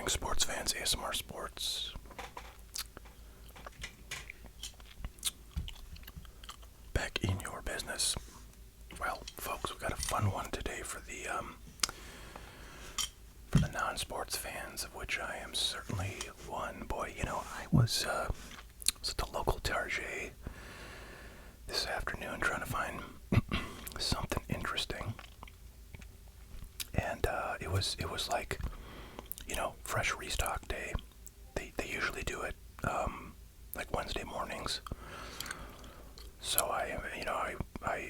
morning, sports fans. ASMR Sports. Back in your business. Well, folks, we've got a fun one today for the non-sports fans, of which I am certainly one. Boy, I was at the local Target this afternoon trying to find something interesting, and it was like, fresh restock day. They usually do it like Wednesday mornings. So I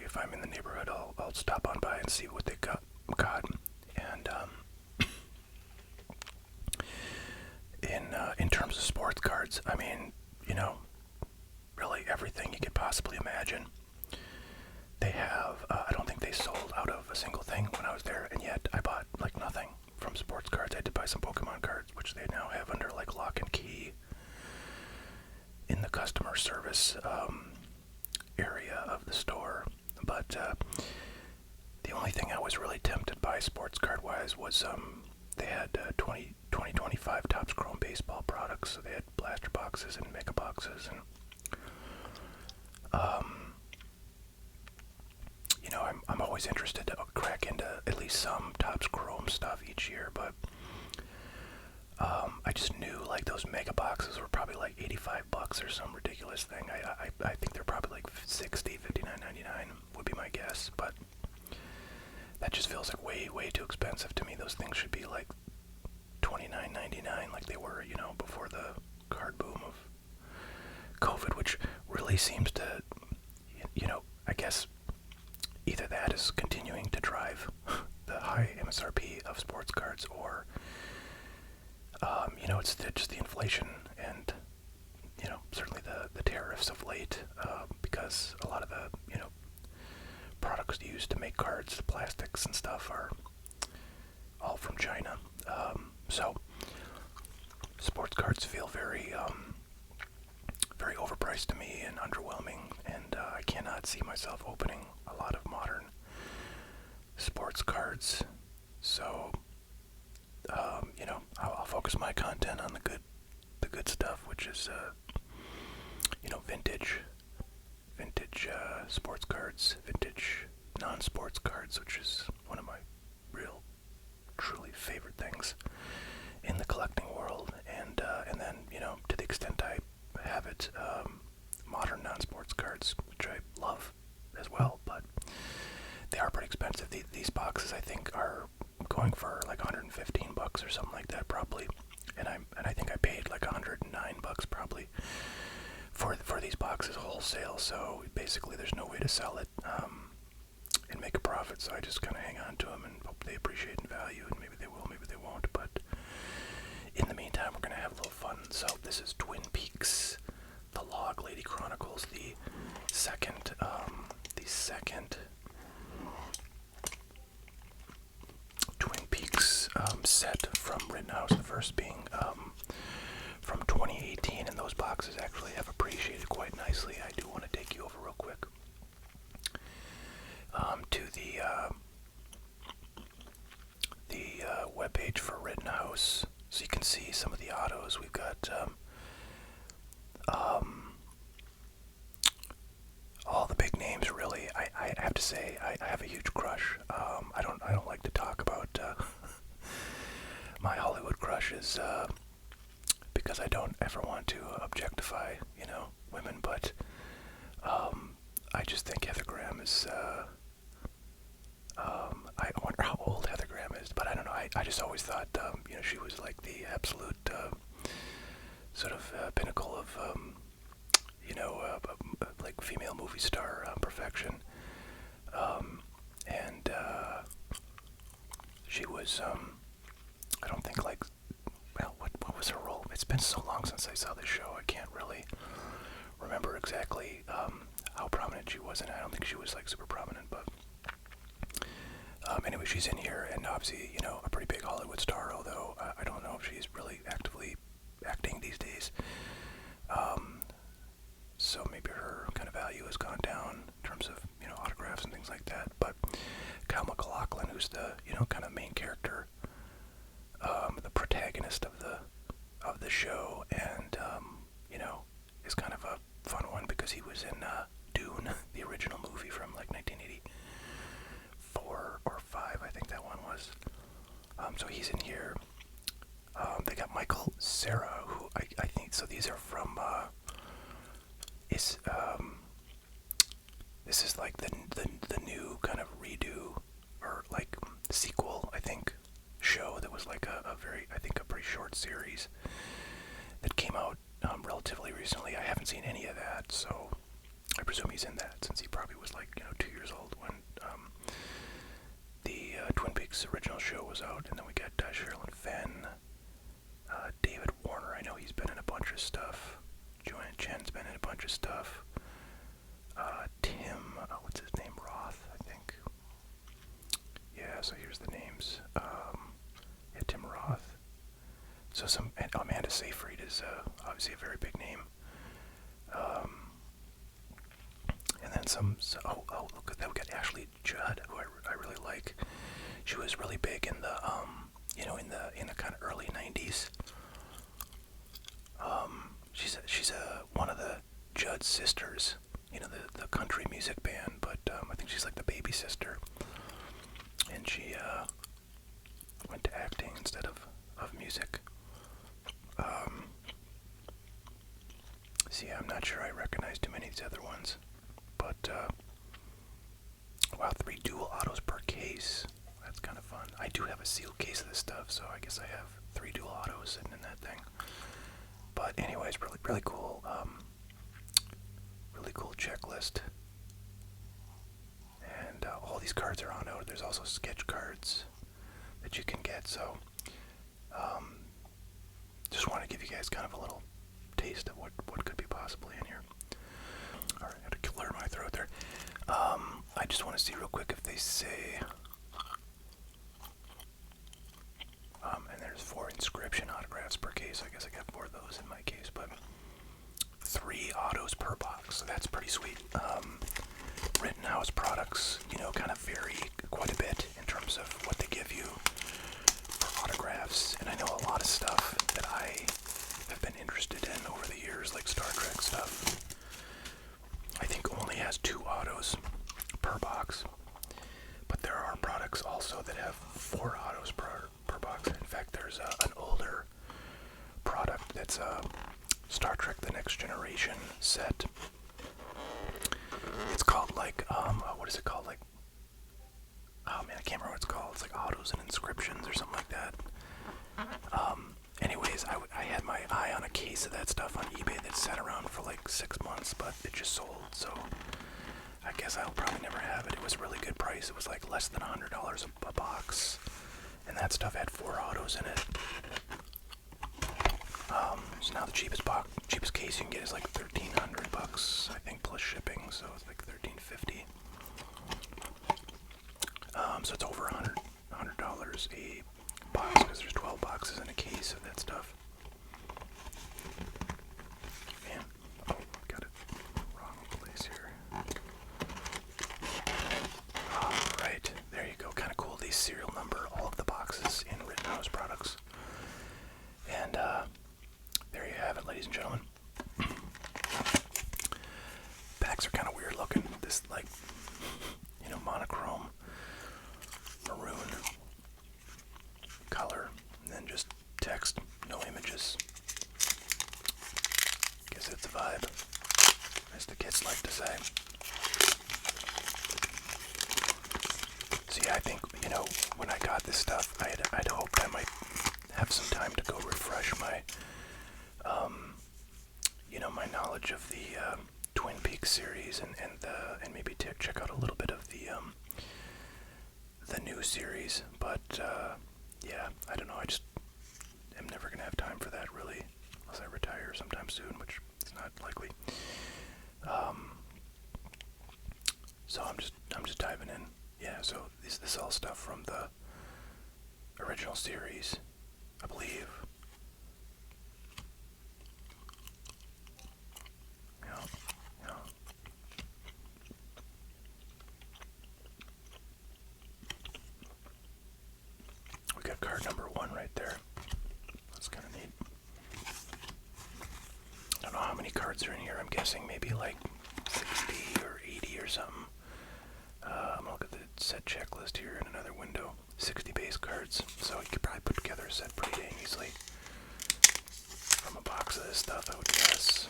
if I'm in the neighborhood, I'll stop on by and see what they got. And in terms of sports cards, I mean, really everything you could possibly imagine. They have. I don't think they sold out of a single thing when I was there, and yet I bought like nothing from sports cards. I did buy some Pokemon cards, which they now have under like lock and key in the customer service area of the store. But the only thing I was really tempted by sports card wise was they had 2025 Topps Chrome baseball products. So they had blaster boxes and mega boxes, and I'm always interested to crack into at least some Topps Chrome stuff each year, but I just knew like those mega boxes were probably like $85 or some ridiculous thing. I think they're probably like $60, $59.99 would be my guess, but that just feels like way too expensive to me. Those things should be like $29.99 like they were, before the card boom of COVID, which really seems to, I guess either that is continuing to drive the high MSRP of sports cards, or it's just the inflation and, certainly the tariffs of late, because a lot of the, products used to make cards, the plastics and stuff, are all from China. So sports cards feel very overpriced to me and underwhelming, and I cannot see myself opening a lot of modern sports cards. So I'll focus my content on the good stuff, which is vintage sports cards, vintage non-sports cards, which is one of my real truly favorite things in the collecting world, and then to the extent I have it, modern non-sports cards, which I love as well, but they are pretty expensive. These boxes I think are going for like $115 or something like that probably, and I think I paid like $109 probably for these boxes wholesale. So basically there's no way to sell it and make a profit, so I just kind of hang on to them and hope they appreciate in value, and maybe they will, maybe they won't, but in the meantime we're going to have a little fun. So this is Twin Peaks: The Log Lady Chronicles, the second Twin Peaks set from Rittenhouse, the first being from 2018, and those boxes actually have appreciated quite nicely. I do want to take you over real quick to the webpage for Rittenhouse, so you can see some of the autos. We've got all the big names, really. I have to say I have a huge crush. I don't like to talk about my Hollywood crushes because I don't ever want to objectify women, but I just think Heather Graham is I wonder how old Heather Graham is, but I don't know. I just always thought she was like the absolute sort of pinnacle of like female movie star perfection, and she was I don't think like, well, what was her role? It's been so long since I saw this show, I can't really remember exactly how prominent she was in it. I don't think she was like super prominent, but anyway, she's in here, and obviously a pretty big Hollywood star, although I don't know if she's really actively acting these days. So maybe her kind of value has gone down in terms of autographs and things like that. But Kyle MacLachlan, who's the kind of main character, the protagonist of the show, and is kind of a fun one because he was in Dune, the original movie from like 1984 or 5, I think that one was. So he's in here. They got Michael Cera, who I think, so these are from this is like the new kind of redo or like sequel, I think, show that was like a very, I think, a pretty short series that came out relatively recently. I haven't seen any of that, so I presume he's in that since he probably was like 2 years old when the Twin Peaks original show was out. And then we got Sherilyn Fenn, David Warner. I know he's been in a bunch of stuff. Joanne Chen's been in a bunch of stuff. Tim, what's his name? Roth, I think. Yeah, so here's the names. Yeah, Tim Roth. So Amanda Seyfried is obviously a very big name. And then look at that, we got Ashley Judd, who I really like. She was really big in the in the kind of early 90s. She's one of the Judd sisters, the country music band, but I think she's like the baby sister. And she went to acting instead of music. See, I'm not sure I recognize too many of these other ones, but wow, 3 dual autos per case. That's kind of fun. I do have a sealed case of this stuff, so I guess I have 3 dual autos sitting in that thing. But anyways, really cool, really cool checklist. And all these cards are on out. There's also sketch cards that you can get. So just want to give you guys kind of a little taste of what could be possibly in here. All right, I had to clear my throat there. I just want to see real quick if they say. And there's 4 inscription autographs per case. I guess I got 4 of those in my case, but 3 autos per box, so that's pretty sweet. Rittenhouse products, kind of vary quite a bit in terms of what they give you for autographs, and I know a lot of stuff that I have been interested in over the years, like Star Trek stuff, I think only has 2 autos per box, but there are products also that have 4 autos per box. In fact, there's an older product that's a Star Trek The Next Generation set. It's called like, what is it called? Like, oh man, I can't remember what it's called. It's like Autos and Inscriptions or something like that. Anyways, I had my eye on a case of that stuff on eBay that sat around for like 6 months, but it just sold, so I guess I'll probably never have it. It was a really good price. It was like less than $100 a box, and that stuff had 4 autos in it. So now the cheapest case you can get is like $1,300, I think, plus shipping. So it's like $1,350. So it's over $100 a box because there's 12 boxes in a case of that stuff. Man, oh, got it wrong place here. All right, there you go. Kind of cool. They serial number all of the boxes in Rittenhouse products. And there you have it, ladies and gentlemen. Packs are kind of weird looking. This, like, monochrome maroon color, and then just text, no images. Guess it's a vibe, as the kids like to say. So yeah, I think, when I got this stuff, I'd hoped I might have some time to go refresh my, my knowledge of the Twin Peaks series, and maybe check out a little bit of the new series. But yeah, I don't know. I just am never gonna have time for that really, unless I retire sometime soon, which is not likely. So I'm just diving in. Yeah. So this is all stuff from the original series, I believe. Yeah. We got card number 1 right there. That's kind of neat. I don't know how many cards are in here. I'm guessing maybe like 60 or 80 or something. I'm gonna look at the set checklist here in another window. 60 base cards, so you could probably put together a set pretty dang easily from a box of this stuff, I would guess.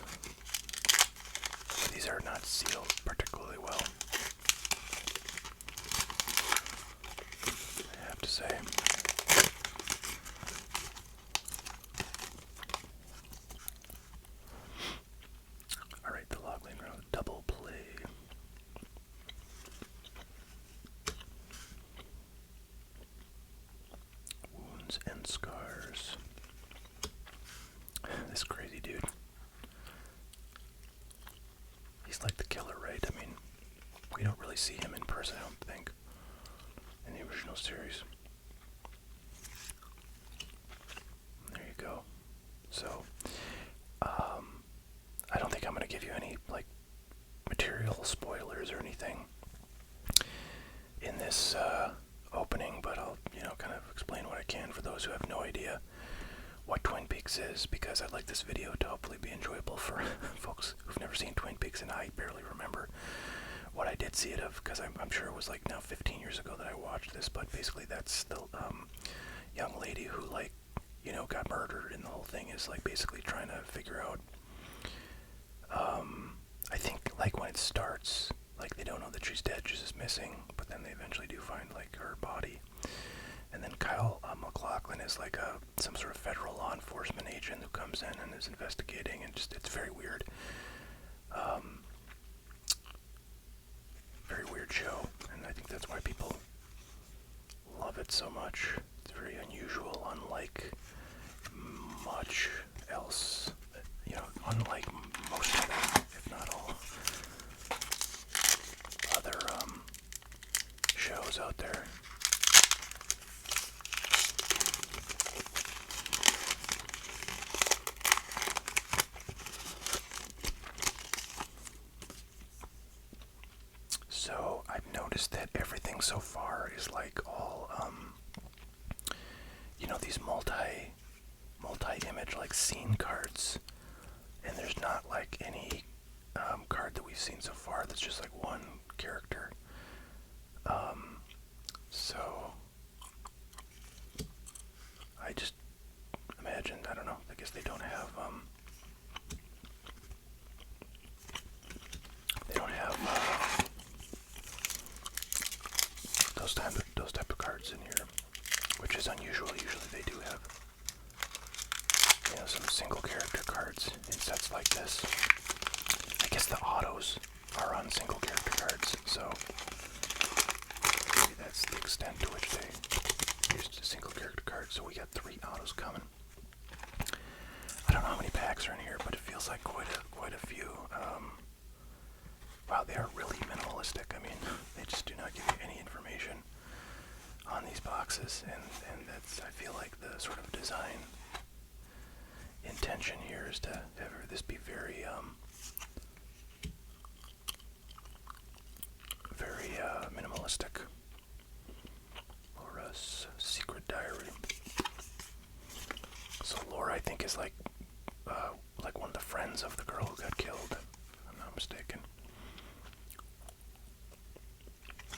But these are not sealed particularly well, I have to say. Alright, the Log Lane Road double play. Wounds and Scars. This crazy dude. He's like the killer, right? I mean, we don't really see him in person, I don't think, in the original series. There you go. So, I don't think I'm going to give you any, like, material spoilers or anything in this opening, but I'll, kind of explain what I can for those who have no idea what Twin Peaks is, because I'd like this video to hopefully be enjoyable for folks who've never seen Twin Peaks, and I barely remember what I did see it of, because I'm sure it was like now 15 years ago that I watched this, but basically that's the young lady who, like, got murdered, and the whole thing is like basically trying to figure out, I think, like, when it starts, like, they don't know that she's dead, she's just missing, but then they eventually do find, like, her body. And then Kyle MacLachlan is like some sort of federal law enforcement agent who comes in and is investigating, and just, it's very weird. Very weird show, and I think that's why people love it so much. It's very unusual, unlike much else, unlike most of them, if not all, other shows out there. So I've noticed that everything so far is like all, these multi-image, like, scene cards, and there's not like any card that we've seen so far that's just like one character. So I just imagine, I don't know, I guess they don't have those type of cards in here, which is unusual. Usually they do have, some single character cards in sets like this. I guess the autos are on single character cards, so maybe that's the extent to which they used a single character card. So we got 3 autos coming. I don't know how many packs are in here, but it feels like quite a few. Wow, they are really minimalistic. I mean, they just do not give you any information on these boxes, and that's, I feel like, the sort of design intention here is to have this be very minimalistic. Laura's Secret Diary. So Laura, I think, is like one of the friends of the girl who got killed, if I'm not mistaken.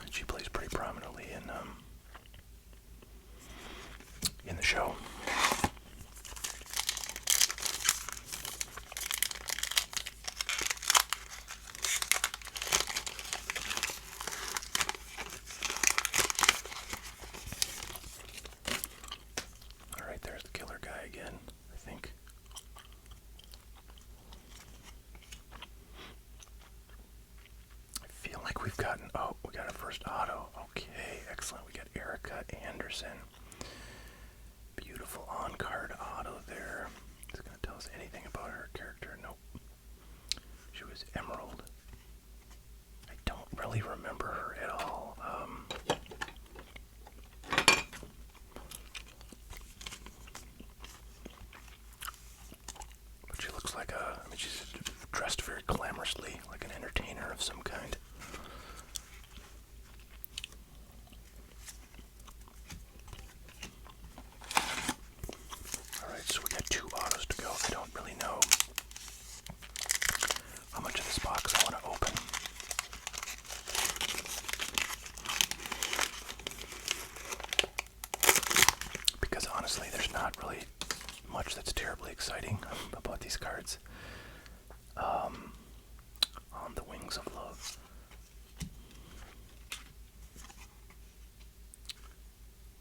And she plays pretty prominently in the show. Alright, there's the killer guy again, I think. I feel like we got our first auto. Okay, excellent. We got Erica Anderson. Beautiful on-card auto there. Is it going to tell us anything about her character? Nope. She was Emerald. I don't really remember her at all. But she looks like she's dressed very glamorously, like an entertainer of some kind. Alright, so we really much that's terribly exciting about these cards. On the Wings of Love.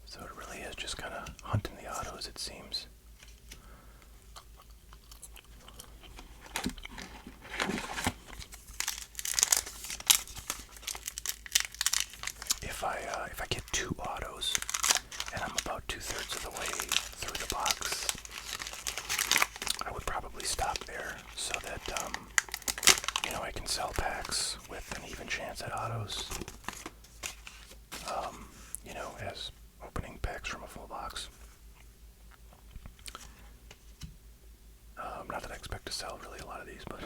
So it really is just kind of hunting the autos, it seems. If I get 2 autos and I'm about 2/3 of the way through the box, I would probably stop there so that I can sell packs with an even chance at autos. As opening packs from a full box. Not that I expect to sell really a lot of these, but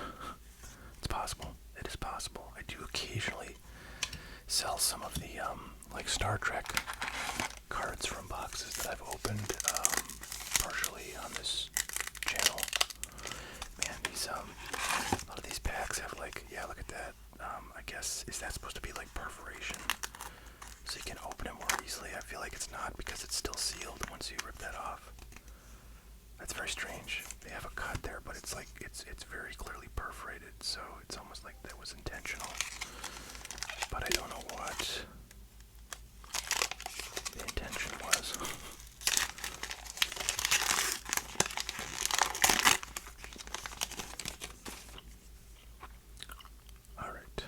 it's possible. It is possible. I do occasionally sell some of the like Star Trek cards from boxes that I've opened partially on this channel. Man, these a lot of these packs have like, yeah, look at that. I guess, is that supposed to be like perforation? So you can open it more easily. I feel like it's not because it's still sealed once you rip that off. That's very strange. They have a cut there, but it's like it's very clearly perforated, so it's almost like that was intentional. But I don't know what the intention was. All right.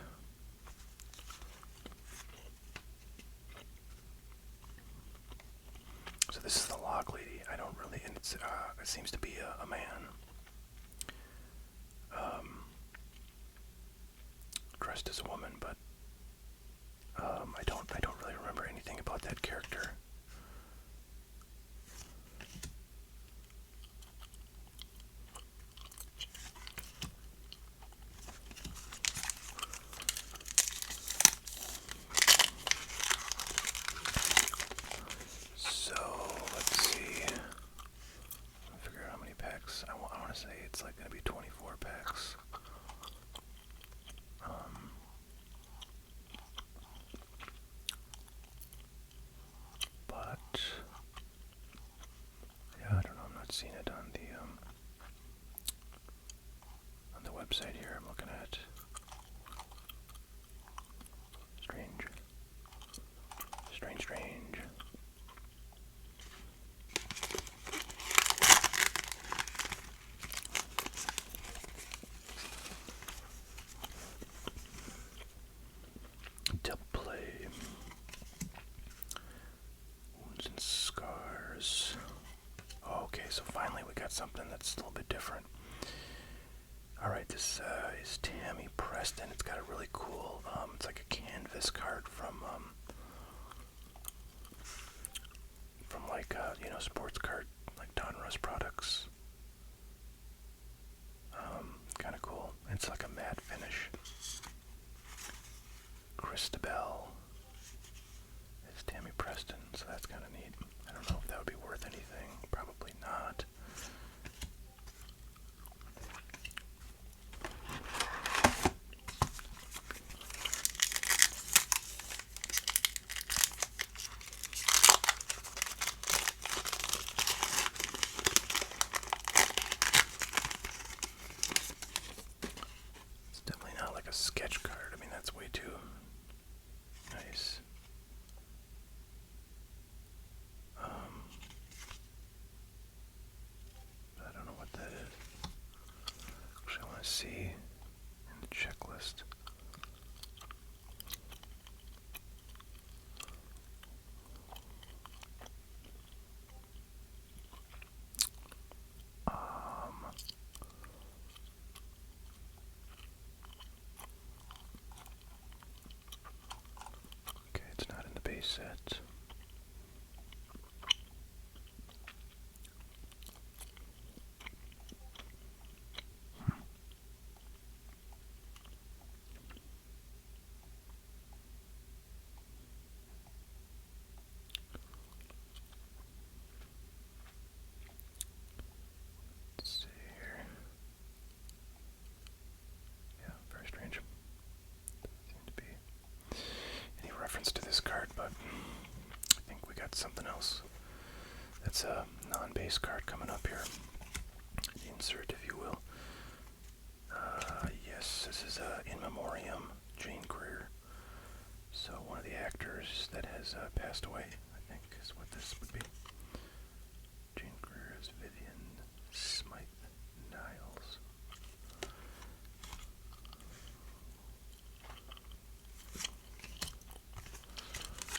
So this is the Log Lady. I don't really, and it seems to be a man. Dressed as a woman, but I don't really remember anything about that character. So let's see. Figure out how many packs. I want to say it's like going to be 24 packs. But yeah, I don't know. I'm not seeing it on the website here. I'm looking at. Strange. Double play. Wounds and scars. Okay, so finally we got something that's a little bit different. Alright, this is Tammy Preston. It's got a really cool, it's like a canvas card from like, sports card, like Donruss products. Kind of cool. It's like a matte finish. Christabel is Tammy Preston, so that's kind of neat. I don't know if that would be worth anything. Probably not. It's definitely not like a sketch card. I mean, that's way too nice. I don't know what that is. Actually, I want to see in the checklist. Okay, it's not in the base set. Let's see here. Yeah, very strange. Doesn't seem to be any reference to this card, but I think we got something else that's non-base card coming up here. Insert, if you will. Yes, this is In Memoriam, Jane Greer. So one of the actors that has passed away, I think, is what this would be. Jane Greer is Vivian Smythe Niles.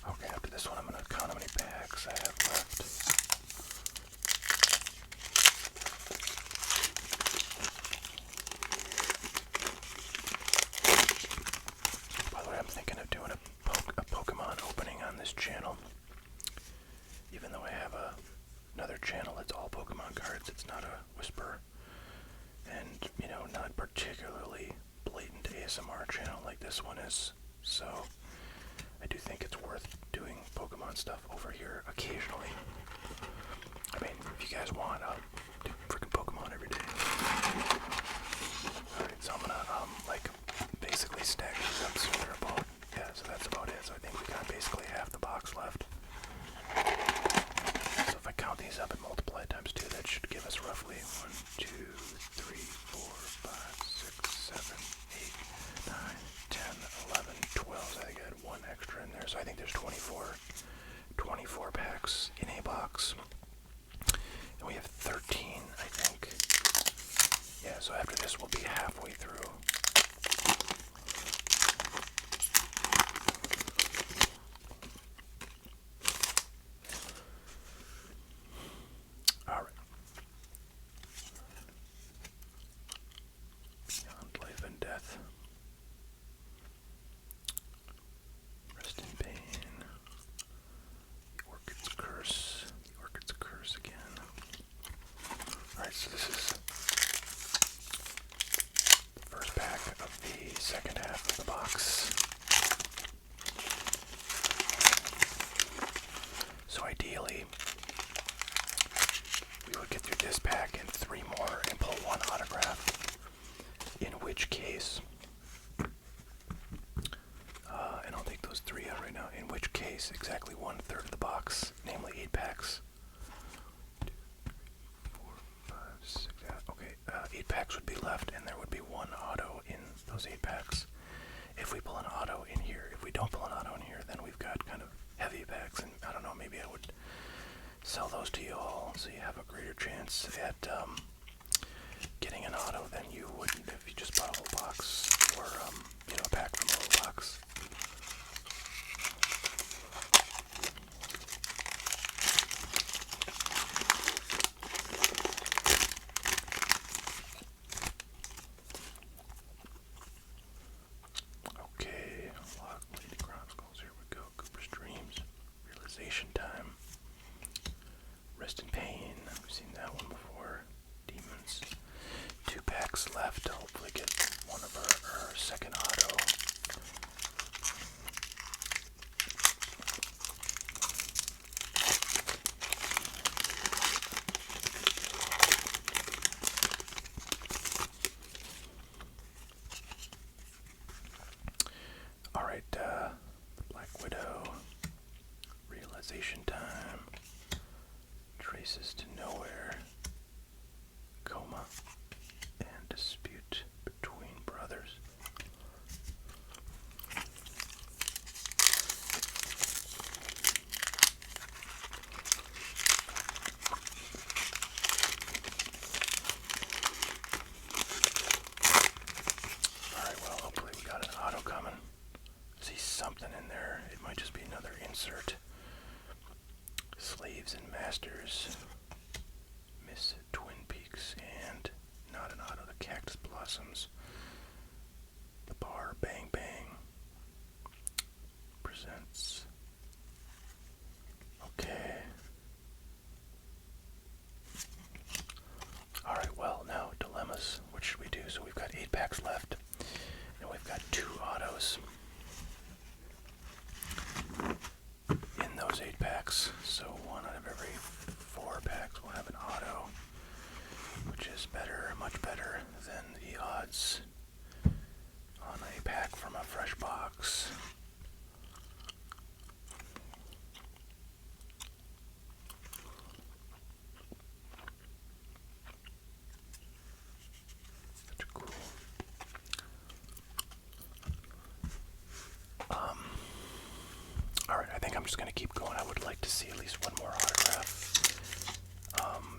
Okay, after this one, I'm going to count how many packs I have left. By the way, I'm thinking of doing a Pokemon opening on this channel. Even though I have another channel that's all Pokemon cards, it's not a Whisper, and, you know, not particularly blatant ASMR channel like this one is. So I do think it's worth doing Pokemon stuff over here occasionally. I mean, if you guys want, I'll do freaking Pokemon every day. Alright, so I'm gonna, like, basically stack these up so they're about, yeah, so that's about it. So I think we got basically half the box left. So if I count these up and multiply times 2, that should give us roughly 1, 2, 3, 4, 5, 6, 7, 8, 9, 10, 11, 12. I think I had one extra in there, so I think there's 24 packs in a box. And we have 13, I think. Yeah, so after this we'll be halfway through. Alright. Beyond Life and Death. Rest in Pain. The Orchid's Curse. The Orchid's Curse again. Alright, so this is the first pack of the second half of the box. So ideally, we would get through this pack and 3 more and pull 1 autograph. In which case, and I'll take those 3 out right now, in which case exactly 1/3 of the box, namely 8 packs. 2, 3, 4, 5, 6, okay, 8 packs would be left, and there would be 1 auto in those 8 packs. If we pull an auto in here, if we don't pull an auto in here, then we've got kind of heavy packs, and I don't know, maybe I would sell those to you all so you have a greater chance at getting an auto than you would if you just bought a whole box, or you know, a pack from a whole box. Okay, Lock Lady Chronicles, here we go. Cooper's Dreams, Realization Time, Rest in Pain, we've seen that one before. Demons, 2 packs left to hopefully get one of our second auto. Alright, the Black Widow, Realization Time, Traces to Nowhere, Coma, and Dispute Between Brothers. Alright, well, hopefully we got an auto coming. See something in there. It might just be another insert. Slaves and Masters, Miss Twin Peaks, and not an auto, the Cactus Blossoms. The Bar Bang Bang presents. Okay. Alright, well, now dilemmas. What should we do? So we've got 8 packs left, and we've got 2 autos in those 8 packs. So 1 out of every 4 packs will have an auto, which is better, much better than the odds on a pack from a fresh box. I'm just gonna keep going. I would like to see at least one more autograph.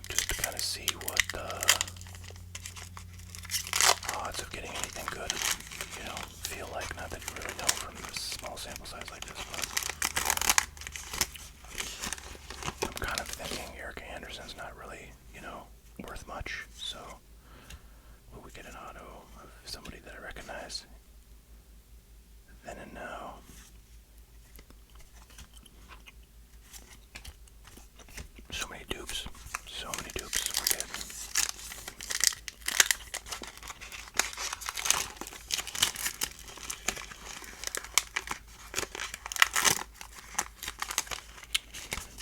Just to kind of see what the odds of getting anything good, feel like. Not that you really know from a small sample size like this, but I'm kind of thinking Eric Anderson's not really, worth much. So, will we get an auto of somebody that I recognize then and now? So many dupes. So many dupes we're getting.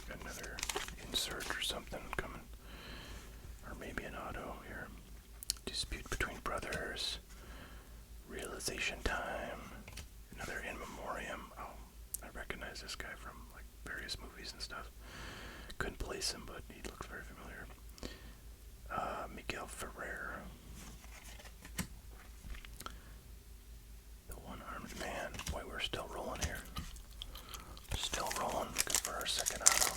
Got another insert or something coming. Or maybe an auto here. Dispute between brothers. Realization time. Another in memoriam. Oh, I recognize this guy from like various movies and stuff. Couldn't place him, but he looks very familiar. Miguel Ferrer. The one-armed man. Boy, we're still rolling here. Still rolling. Looking for our second auto.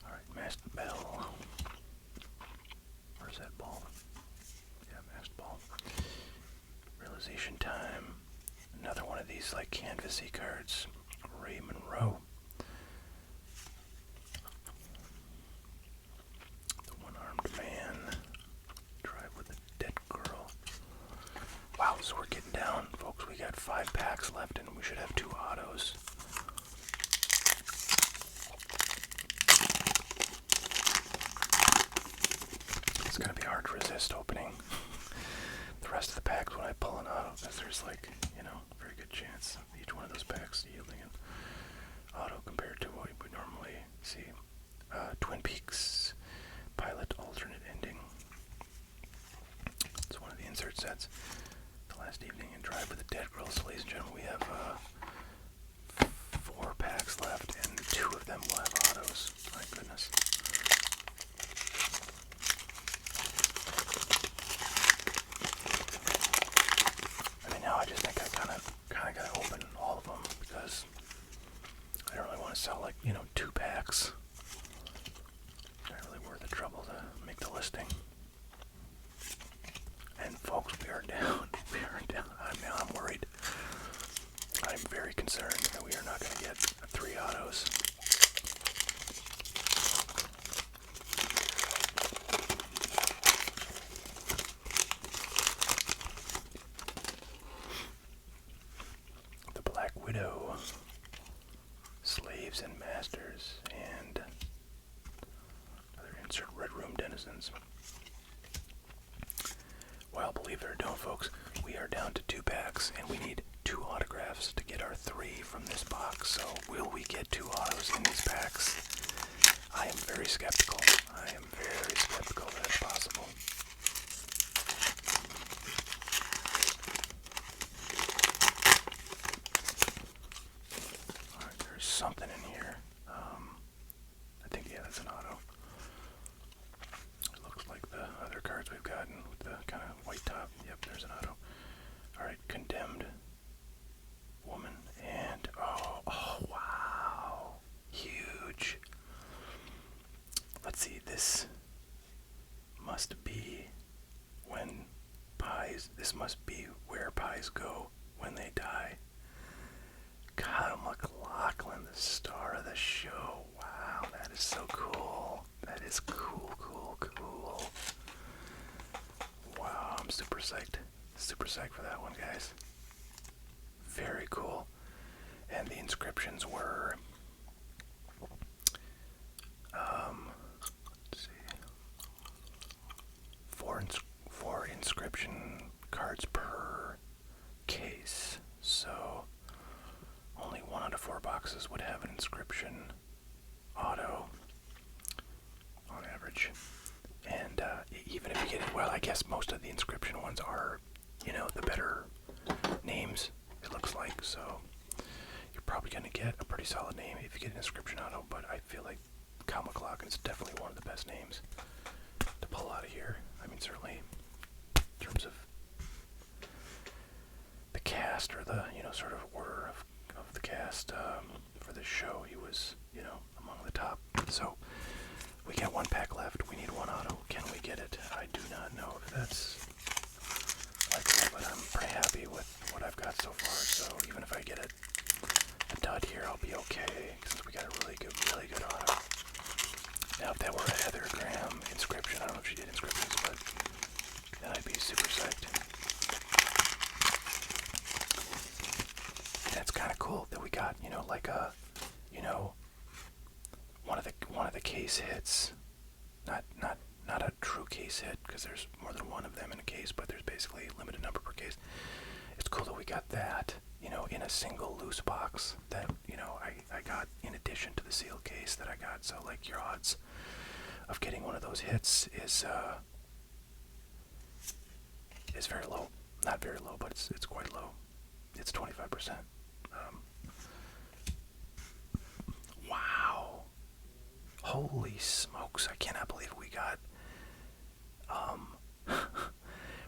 Alright, masked bell. Where's that ball? Yeah, masked ball. Realization time. Another one of these like canvasy cards. Ray Monroe. The one-armed man. Drive with a dead girl. Wow, so we're getting down, folks. We got 5 packs left and we should have 2 autos. It's gonna be hard to resist opening the rest of the packs when I pull an auto, because there's like, a very good chance of each one of those packs yielding an auto compared to what we would normally see. Twin Peaks Pilot Alternate Ending. It's one of the insert sets. The Last Evening in Drive with a Dead Girl. So ladies and gentlemen, we have 4 packs left, and 2 of them will have autos. My goodness. Now I just think I kind of gotta open all of them because I don't really want to sell like 2 packs. It's not really worth the trouble to make the listing. And folks, we are down. We are down. I'm worried. I'm very concerned that we are not going to get 3 autos. The Black Widow, Slaves and Masters, and another insert, Red Room Denizens. Well, believe it or don't, folks, we are down to 2 packs, and we need 2 autographs to get our 3 from this box. So, will we get 2 autos in these packs? I am very skeptical. I am very skeptical that it's possible. Alright, there's something in here. I think, yeah, that's an auto. It looks like the other cards we've gotten with the kind of white top. Yep, there's an auto. Alright, Condemned Woman, and oh wow, huge. Let's see, this must be this must be where pies go when they die. Kyle MacLachlan, the star of the show. Wow, that is so cool. That is cool, cool, cool. Wow, I'm super psyched. Super psyched for that one, guys. Very cool. And the inscriptions were, let's see, 4 inscription cards per case. So only 1 out of 4 boxes would have an inscription auto on average. And even if you get it, well, I guess most of the inscription ones are, the better names, it looks like. So you're probably going to get a pretty solid name if you get an inscription auto, but I feel like Kyle MacLachlan is definitely one of the best names. Not a true case hit because there's more than one of them in a case, but there's basically a limited number per case. It's cool that we got that, in a single loose box that, I got in addition to the sealed case that I got. So like your odds of getting one of those hits is very low. Not very low, but it's quite low. It's 25%. Wow. Holy smokes, I cannot believe we got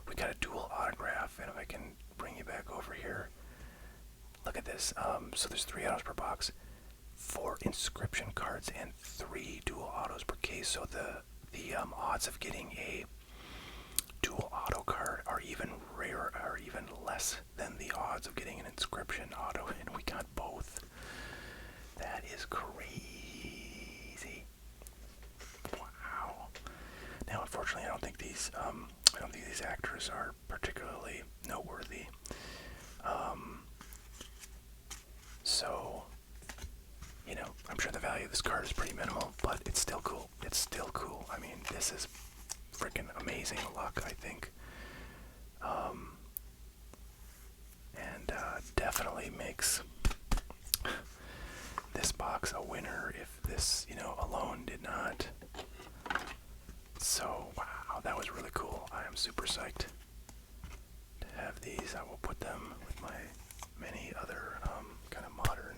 we got a dual autograph. And if I can bring you back over here, look at this. So there's 3 autos per box, 4 inscription cards, and 3 dual autos per case. So the odds of getting a dual auto card are even rare, are even less than the odds of getting an inscription auto, and we got both. That is crazy. Wow. Now, unfortunately, I don't think these actors are particularly noteworthy. So, I'm sure the value of this card is pretty minimal, but it's still cool. It's still cool. I mean, this is freaking amazing luck, I think. And definitely makes this box a winner if this, alone did not. So, wow, that was really cool. I am super psyched to have these. I will put them with my many other kind of modern,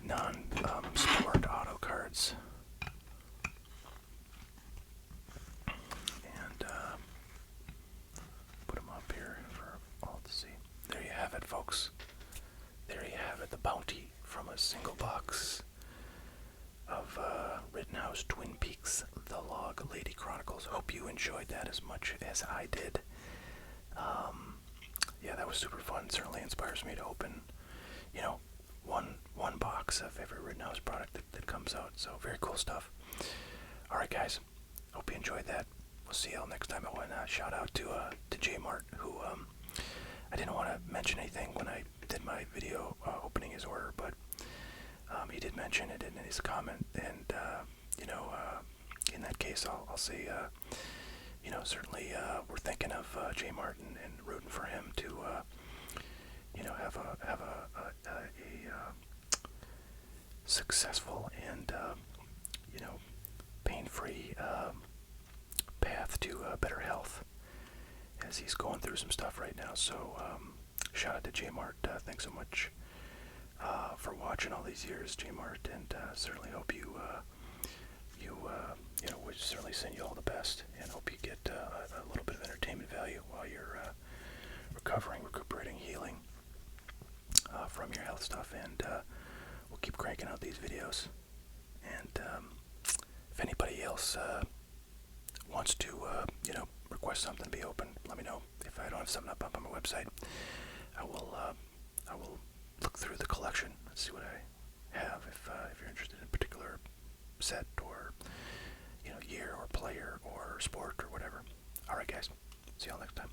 non-sport auto cards. And put them up here for all to see. There you have it, folks. There you have it, the bounty from a single box of Rittenhouse Twin Peaks The Log Lady Chronicles. Hope you enjoyed that as much as I did. Yeah, that was super fun. Certainly inspires me to open, one box of every Rittenhouse product that comes out. So very cool stuff. Alright guys, hope you enjoyed that. We'll see y'all next time. I want to shout out to J-Mart, who I didn't want to mention anything when I did my video opening his order, but he did mention it in his comment, and in that case, I'll say, certainly we're thinking of J-Mart and rooting for him to, have a successful and pain-free path to better health, as he's going through some stuff right now. So shout out to J-Mart. Thanks so much for watching all these years, J-Mart, and certainly hope you we certainly send you all the best, and hope you get a little bit of entertainment value while you're recuperating, healing from your health stuff, and we'll keep cranking out these videos. And if anybody else wants to, request something to be open, let me know. If I don't have something up on my website, I will look through the collection and see what I have. If you're interested in a particular set or year or player or sport or whatever. All right, guys. See y'all next time.